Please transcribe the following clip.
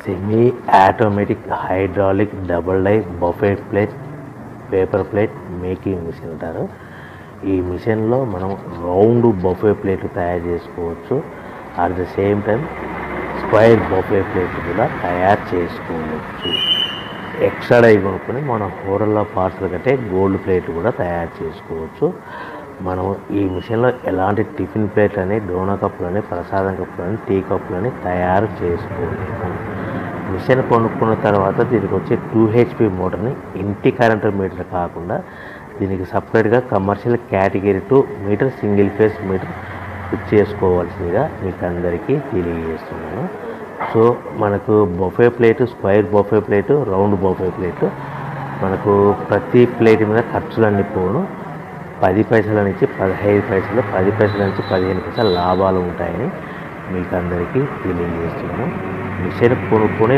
Semi automatic hydraulic double die buffet plate paper plate making machine అంటారు. ఈ మిషన్లో మనం రౌండ్ బఫే ప్లేట్ తయారు చేసుకోవచ్చు. At the same time square buffet plate కూడా తయారు చేసుకోవచ్చు. ఎక్స్ట్రా డై కొనుక్కొని మనం హోటల్లో పార్సల్ కంటే గోల్డ్ ప్లేట్ కూడా తయారు చేసుకోవచ్చు. మనం ఈ మిషన్లో ఎలాంటి టిఫిన్ ప్లేట్లని, డోనా కప్పులని, ప్రసాదం కప్పులని, టీ కప్పులని తయారు చేసుకోవచ్చు. మిషన్ కొనుక్కున్న తర్వాత దీనికి వచ్చే 2 HP మోటార్ని ఇంటి కరెంటు మీటర్ కాకుండా దీనికి సపరేట్గా commercial category 2 meter single phase meter fit చేసుకోవాల్సిందిగా మీకు అందరికీ తెలియజేస్తున్నాను. సో మనకు buffet plate, square buffet plate, round buffet plate, మనకు ప్రతి ప్లేట్ మీద ఖర్చులన్నీ పోను 10 పైసల నుంచి 15 పైసలు, 10 పైసల నుంచి 15 పైసలు లాభాలు ఉంటాయని మీకు అందరికీ తెలియజేస్తున్నాను. మిషన్ కొనుక్కొని